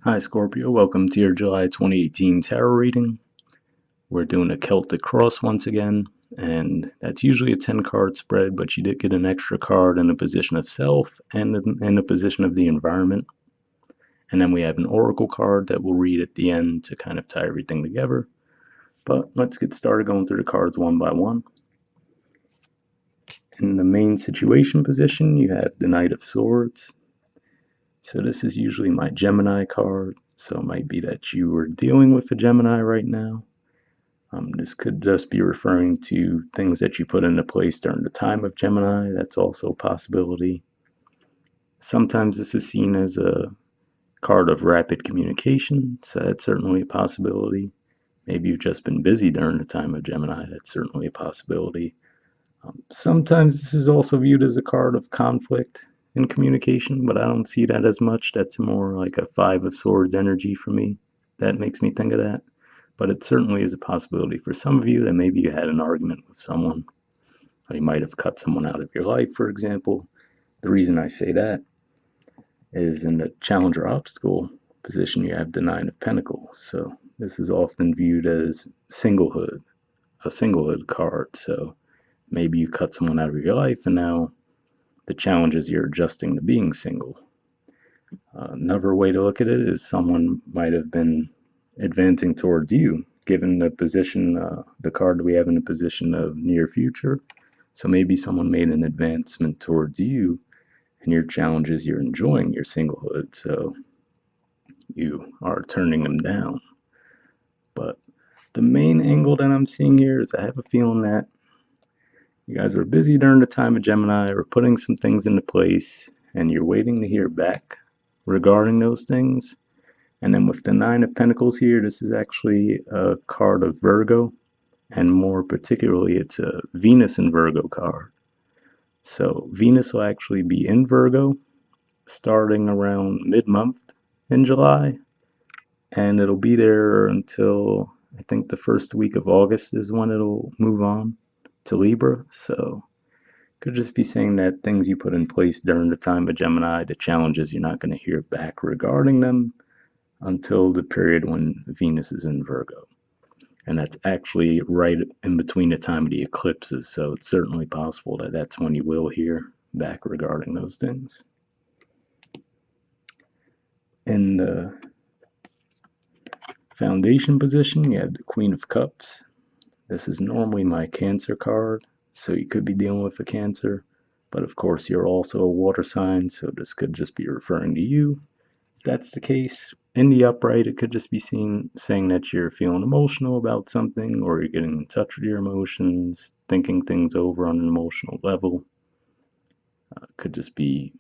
Hi Scorpio, welcome to your July 2018 tarot reading. We're doing a Celtic cross once again, and that's usually a 10 card spread, but you did get an extra card in a position of self and in a position of the environment. And then we have an oracle card that we'll read at the end to kind of tie everything together. But let's get started going through the cards one by one. In the main situation position, you have the Knight of Swords. So this is usually my Gemini card, so it might be that you are dealing with a Gemini right now. This could just be referring to things that you put into place during the time of Gemini. That's also a possibility. Sometimes this is seen as a card of rapid communication, so that's certainly a possibility. Maybe you've just been busy during the time of Gemini. That's certainly a possibility. Sometimes this is also viewed as a card of conflict in communication, but I don't see that as much. That's more like a Five of Swords energy for me. That makes me think of that. But it certainly is a possibility for some of you that maybe you had an argument with someone, or you might have cut someone out of your life, for example. The reason I say that is in the challenger obstacle position, you have the Nine of Pentacles. So this is often viewed as singlehood, a singlehood card. So maybe you cut someone out of your life, and now the challenge is you're adjusting to being single. Another way to look at it is someone might have been advancing towards you, given the position, the card we have in the position of near future. So maybe someone made an advancement towards you, and your challenge is you're enjoying your singlehood, so you are turning them down. But the main angle that I'm seeing here is I have a feeling that you guys were busy during the time of Gemini, or putting some things into place, and you're waiting to hear back regarding those things. And then with the Nine of Pentacles here, this is actually a card of Virgo, and more particularly, it's a Venus in Virgo card. So Venus will actually be in Virgo starting around mid-month in July, and it'll be there until I think the first week of August is when it'll move on to Libra. So could just be saying that things you put in place during the time of Gemini, the challenges you're not going to hear back regarding them until the period when Venus is in Virgo. And that's actually right in between the time of the eclipses, so it's certainly possible that that's when you will hear back regarding those things. In the foundation position, you have the Queen of Cups. This is normally my Cancer card, so you could be dealing with a Cancer, but of course you're also a water sign, so this could just be referring to you. If that's the case, in the upright, it could just be saying that you're feeling emotional about something, or you're getting in touch with your emotions, thinking things over on an emotional level. Could just be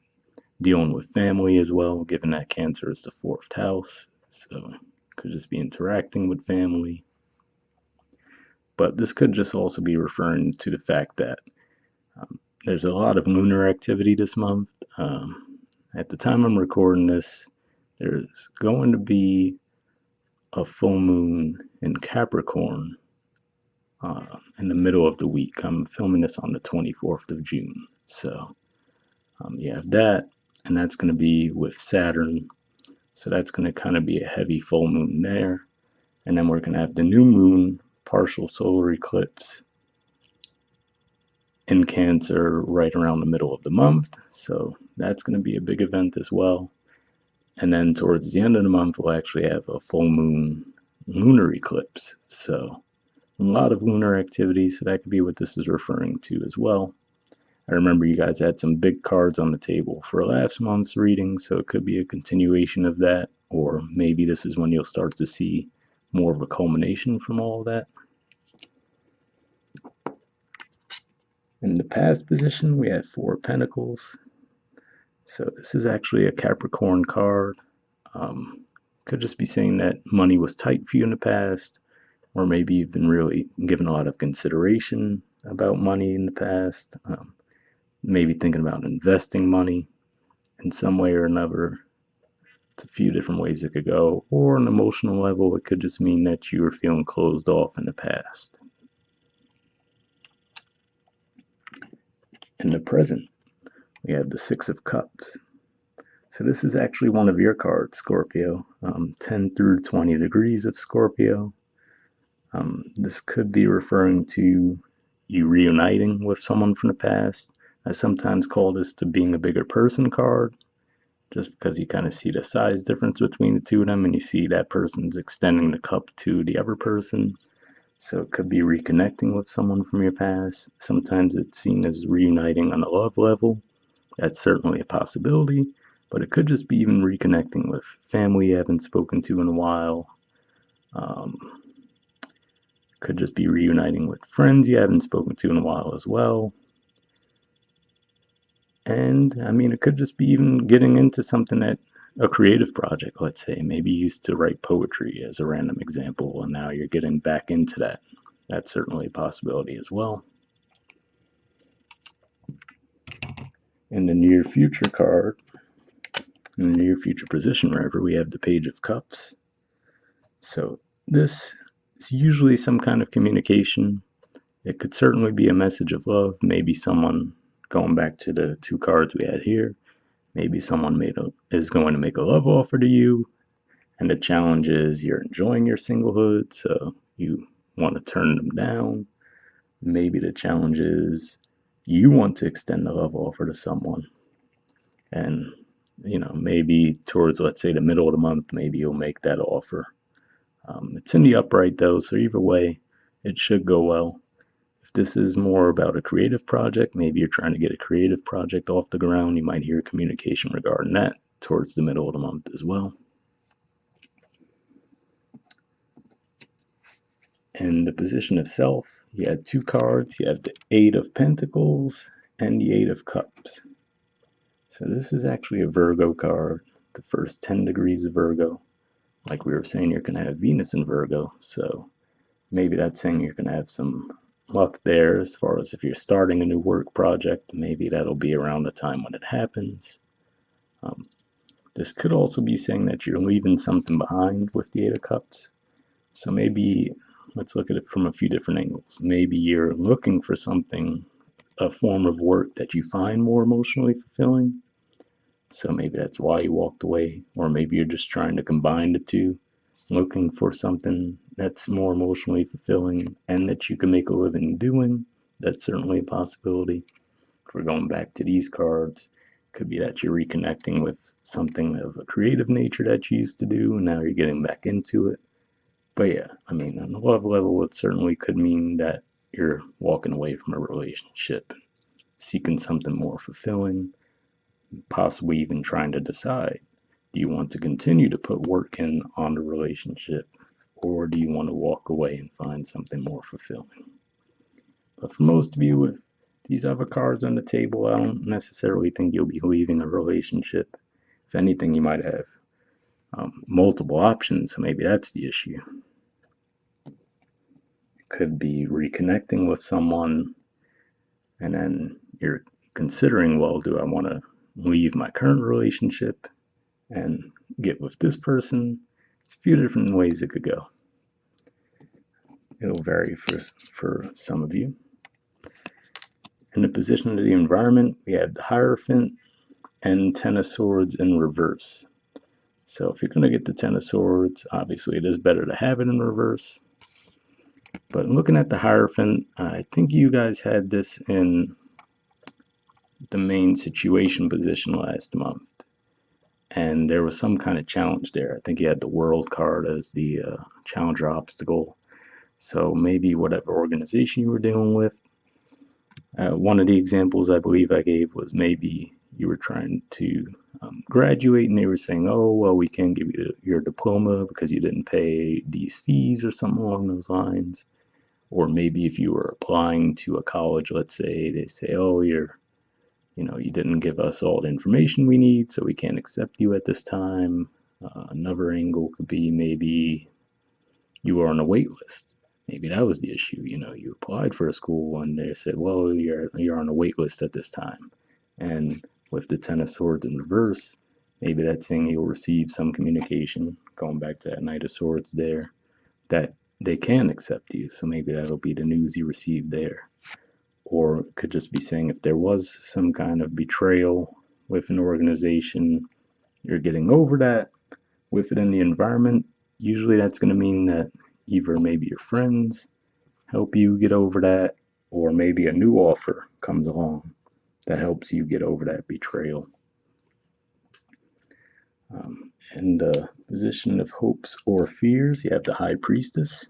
dealing with family as well, given that Cancer is the fourth house. So could just be interacting with family. But this could just also be referring to the fact that there's a lot of lunar activity this month. At the time I'm recording this, there's going to be a full moon in Capricorn in the middle of the week. I'm filming this on the 24th of June. So you have that, and that's going to be with Saturn. So that's going to kind of be a heavy full moon there. And then we're going to have the new moon, partial solar eclipse in Cancer right around the middle of the month. So that's going to be a big event as well. And then towards the end of the month, we'll actually have a full moon lunar eclipse. So a lot of lunar activity, so that could be what this is referring to as well. I remember you guys had some big cards on the table for last month's reading, so it could be a continuation of that, or maybe this is when you'll start to see more of a culmination from all of that. In the past position, we have Four of Pentacles. So this is actually a Capricorn card. Could just be saying that money was tight for you in the past, or maybe you've been really given a lot of consideration about money in the past. Maybe thinking about investing money in some way or another. It's a few different ways it could go. Or on an emotional level, it could just mean that you were feeling closed off in the past. In the present, we have the Six of Cups. So this is actually one of your cards, Scorpio. 10 through 20 degrees of Scorpio. This could be referring to you reuniting with someone from the past. I sometimes call this the being a bigger person card, just because you kind of see the size difference between the two of them and you see that person's extending the cup to the other person. So it could be reconnecting with someone from your past. Sometimes it's seen as reuniting on a love level. That's certainly a possibility, but it could just be even reconnecting with family you haven't spoken to in a while. Um, could just be reuniting with friends you haven't spoken to in a while as well. And I mean, it could just be even getting into something that a creative project, let's say. Maybe you used to write poetry as a random example, and now you're getting back into that. That's certainly a possibility as well. In the near future card, in the near future position, wherever we have the Page of Cups. So this is usually some kind of communication. It could certainly be a message of love. Maybe someone, going back to the two cards we had here, maybe someone is going to make a love offer to you, and the challenge is you're enjoying your singlehood, so you want to turn them down. Maybe the challenge is you want to extend a love offer to someone, and maybe towards, let's say, the middle of the month, maybe you'll make that offer. It's in the upright though, so either way, it should go well. If this is more about a creative project, maybe you're trying to get a creative project off the ground, you might hear communication regarding that towards the middle of the month as well. In the position of self, you had two cards. You have the Eight of Pentacles and the Eight of Cups. So this is actually a Virgo card, the first 10 degrees of Virgo. Like we were saying, you're going to have Venus in Virgo, so maybe that's saying you're going to have some luck there as far as if you're starting a new work project, maybe that'll be around the time when it happens. This could also be saying that you're leaving something behind with the Eight of Cups. So maybe let's look at it from a few different angles. Maybe you're looking for something, a form of work that you find more emotionally fulfilling. So maybe that's why you walked away, or maybe you're just trying to combine the two, looking for something that's more emotionally fulfilling and that you can make a living doing. That's certainly a possibility. If we're going back to these cards, it could be that you're reconnecting with something of a creative nature that you used to do, and now you're getting back into it. But yeah, I mean, on a love level, it certainly could mean that you're walking away from a relationship, seeking something more fulfilling, possibly even trying to decide, do you want to continue to put work in on the relationship, or do you want to walk away and find something more fulfilling? But for most of you, with these other cards on the table, I don't necessarily think you'll be leaving a relationship. If anything, you might have multiple options, so maybe that's the issue. Could be reconnecting with someone, and then you're considering, well, do I want to leave my current relationship and get with this person? It's a few different ways it could go. It'll vary for some of you. In the position of the environment, we have the Hierophant and Ten of Swords in reverse. So if you're going to get the Ten of Swords, obviously it is better to have it in reverse. But looking at the Hierophant, I think you guys had this in the main situation position last month. And there was some kind of challenge there. I think you had the World card as the challenge or obstacle. So maybe whatever organization you were dealing with. One of the examples I believe I gave was maybe you were trying to graduate and they were saying, oh, well, we can't give you your diploma because you didn't pay these fees or something along those lines. Or maybe if you were applying to a college, let's say, they say, oh, you didn't give us all the information we need, so we can't accept you at this time. Another angle could be maybe you were on a wait list. Maybe that was the issue. You applied for a school and they said, well, you're on a wait list at this time. And with the Ten of Swords in reverse, maybe that's saying you'll receive some communication, going back to that Knight of Swords there, that they can accept you. So maybe that'll be the news you received there. Or it could just be saying if there was some kind of betrayal with an organization, you're getting over that with it in the environment, usually that's going to mean that either maybe your friends help you get over that, or maybe a new offer comes along that helps you get over that betrayal. In the position of hopes or fears, you have the High Priestess.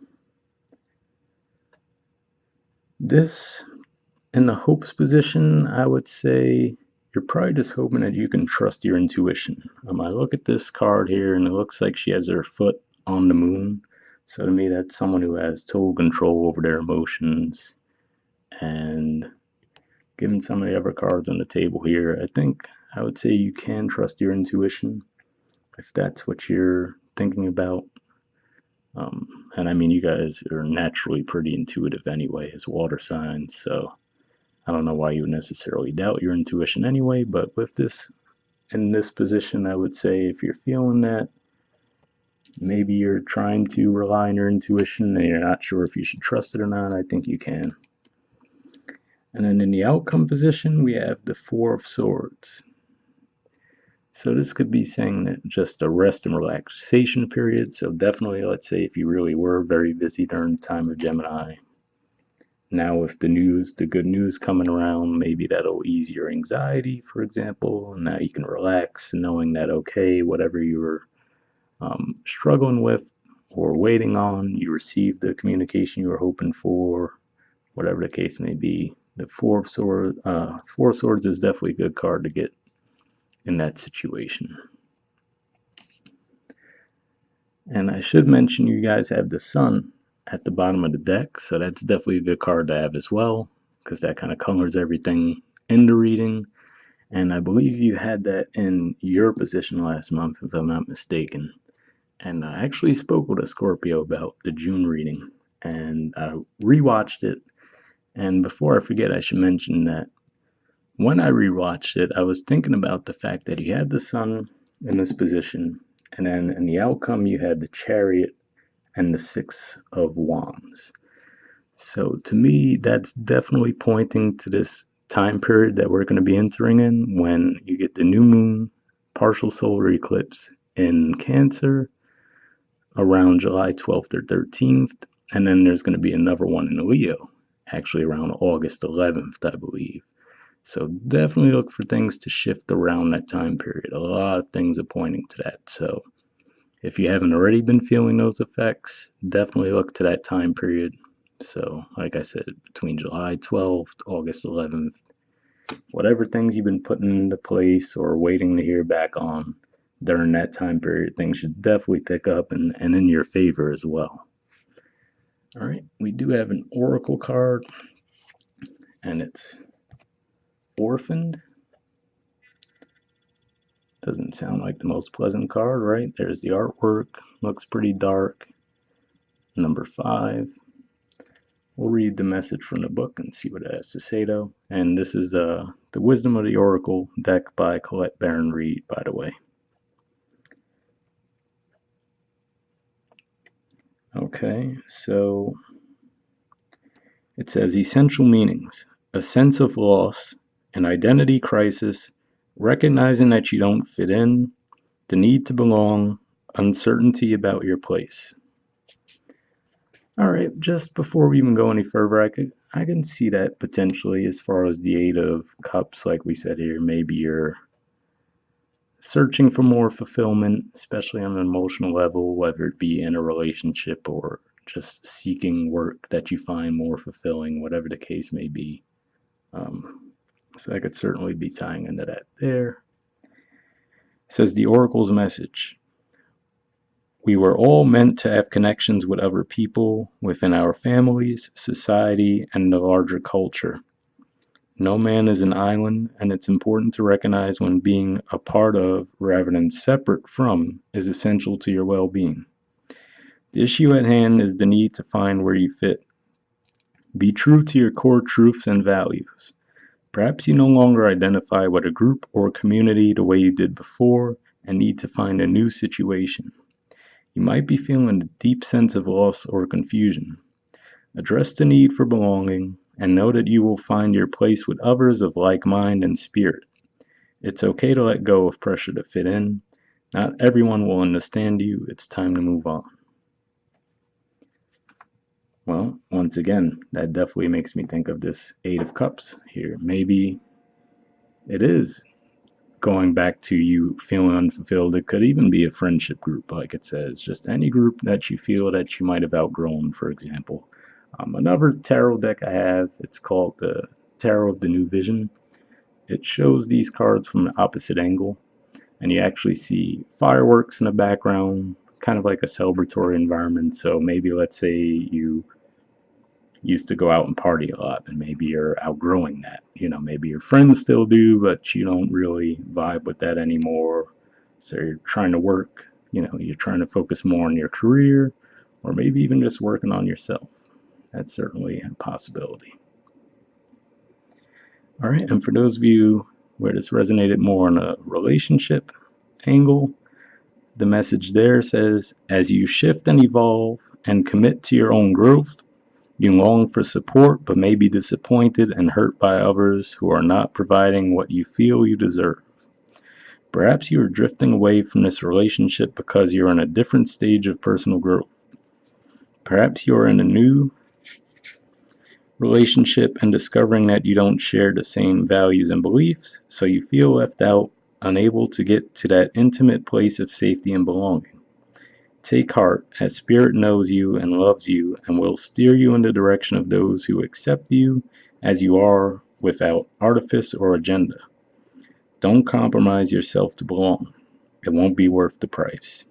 This, in the hopes position, I would say you're probably just hoping that you can trust your intuition. I look at this card here, and it looks like she has her foot on the moon. So to me, that's someone who has total control over their emotions. And given some of the other cards on the table here, I think I would say you can trust your intuition if that's what you're thinking about. And I mean, you guys are naturally pretty intuitive anyway as water signs, so I don't know why you would necessarily doubt your intuition anyway, but with this, in this position, I would say if you're feeling that maybe you're trying to rely on your intuition and you're not sure if you should trust it or not, I think you can. And then in the outcome position, we have the Four of Swords. So this could be saying that just a rest and relaxation period. So definitely, let's say if you really were very busy during the time of Gemini, now with the news, the good news coming around, maybe that'll ease your anxiety, for example. And now you can relax knowing that, okay, whatever you were struggling with or waiting on, you received the communication you were hoping for, whatever the case may be. The Four of Swords is definitely a good card to get in that situation. And I should mention you guys have the Sun at the bottom of the deck, so that's definitely a good card to have as well, because that kind of colors everything in the reading. And I believe you had that in your position last month, if I'm not mistaken. And I actually spoke with a Scorpio about the June reading, and I rewatched it. And before I forget, I should mention that when I rewatched it, I was thinking about the fact that you had the Sun in this position, and then in the outcome, you had the Chariot and the Six of Wands. So to me, that's definitely pointing to this time period that we're going to be entering in when you get the new moon, partial solar eclipse in Cancer around July 12th or 13th, and then there's going to be another one in Leo, actually around August 11th, I believe. So definitely look for things to shift around that time period. A lot of things are pointing to that. So if you haven't already been feeling those effects, definitely look to that time period. So like I said, between July 12th, August 11th, whatever things you've been putting into place or waiting to hear back on during that time period, things should definitely pick up and in your favor as well. All right, we do have an oracle card, and it's Orphaned. Doesn't sound like the most pleasant card, right? There's the artwork, looks pretty dark. Number 5. We'll read the message from the book and see what it has to say, though. And this is the Wisdom of the Oracle deck by Colette Baron Reed, by the way. Okay, so it says essential meanings: a sense of loss, an identity crisis, recognizing that you don't fit in, the need to belong, uncertainty about your place. All right, just before we even go any further, I can see that potentially as far as the Eight of Cups, like we said here, maybe you're searching for more fulfillment, especially on an emotional level, whether it be in a relationship or just seeking work that you find more fulfilling, whatever the case may be. So I could certainly be tying into that there. It says the Oracle's message: we were all meant to have connections with other people within our families, society, and the larger culture. No man is an island, and it's important to recognize when being a part of, rather than separate from, is essential to your well-being. The issue at hand is the need to find where you fit. Be true to your core truths and values. Perhaps you no longer identify with a group or community the way you did before and need to find a new situation. You might be feeling a deep sense of loss or confusion. Address the need for belonging and know that you will find your place with others of like mind and spirit. It's okay to let go of pressure to fit in. Not everyone will understand you. It's time to move on. Well, once again, that definitely makes me think of this Eight of Cups here. Maybe it is going back to you feeling unfulfilled. It could even be a friendship group, like it says, just any group that you feel that you might have outgrown, for example. Another tarot deck I have, it's called the Tarot of the New Vision. It shows these cards from an opposite angle, and you actually see fireworks in the background, kind of like a celebratory environment. So maybe let's say you used to go out and party a lot, and maybe you're outgrowing that. Maybe your friends still do, but you don't really vibe with that anymore. So you're trying to work, you're trying to focus more on your career, or maybe even just working on yourself. That's certainly a possibility. All right, and for those of you where this resonated more on a relationship angle, the message there says, as you shift and evolve and commit to your own growth, you long for support but may be disappointed and hurt by others who are not providing what you feel you deserve. Perhaps you are drifting away from this relationship because you're in a different stage of personal growth. Perhaps you are in a new relationship and discovering that you don't share the same values and beliefs, so you feel left out, unable to get to that intimate place of safety and belonging. Take heart, as Spirit knows you and loves you and will steer you in the direction of those who accept you as you are without artifice or agenda. Don't compromise yourself to belong. It won't be worth the price.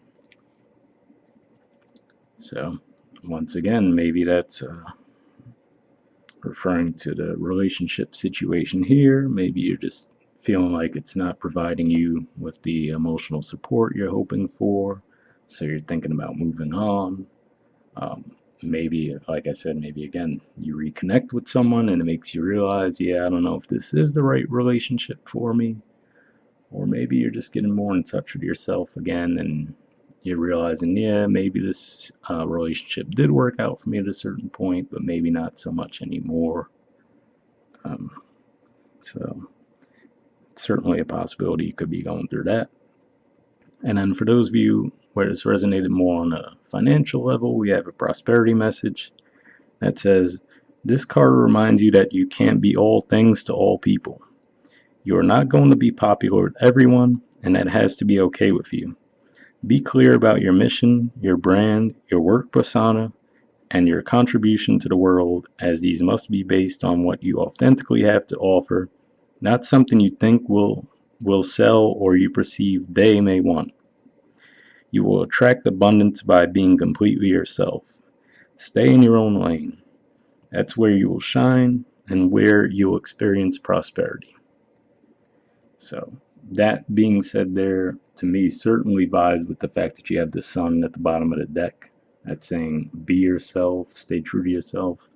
So, once again, maybe that's referring to the relationship situation here. Maybe you're just feeling like it's not providing you with the emotional support you're hoping for, so you're thinking about moving on. Maybe, like I said, maybe again, you reconnect with someone and it makes you realize, yeah, I don't know if this is the right relationship for me. Or maybe you're just getting more in touch with yourself again and you're realizing, yeah, maybe this relationship did work out for me at a certain point, but maybe not so much anymore. So, it's certainly a possibility you could be going through that. And then for those of you where this resonated more on a financial level, we have a prosperity message that says, this card reminds you that you can't be all things to all people. You are not going to be popular with everyone, and that has to be okay with you. Be clear about your mission, your brand, your work persona, and your contribution to the world, as these must be based on what you authentically have to offer, not something you think will sell or you perceive they may want. You will attract abundance by being completely yourself. Stay in your own lane. That's where you will shine and where you'll experience prosperity. So, that being said, there to me certainly vibes with the fact that you have the sun at the bottom of the deck. That's saying be yourself, stay true to yourself.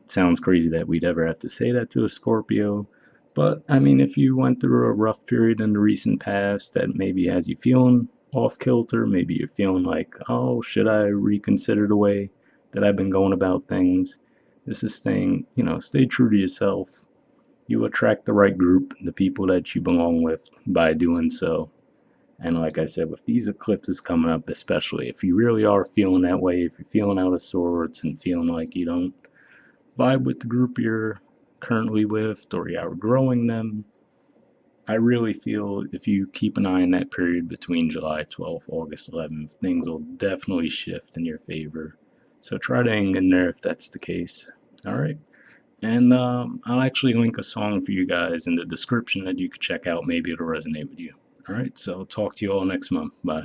It sounds crazy that we'd ever have to say that to a Scorpio, but I mean, if you went through a rough period in the recent past that maybe has you feeling off kilter, maybe you're feeling like, oh, should I reconsider the way that I've been going about things? This is saying, stay true to yourself. You attract the right group, the people that you belong with, by doing so. And like I said, with these eclipses coming up, especially if you really are feeling that way, if you're feeling out of sorts and feeling like you don't vibe with the group you're currently with or you're outgrowing them, I really feel if you keep an eye on that period between July 12th, August 11th, things will definitely shift in your favor. So try to hang in there if that's the case. All right. And I'll actually link a song for you guys in the description that you could check out. Maybe it'll resonate with you. All right, so talk to you all next month. Bye.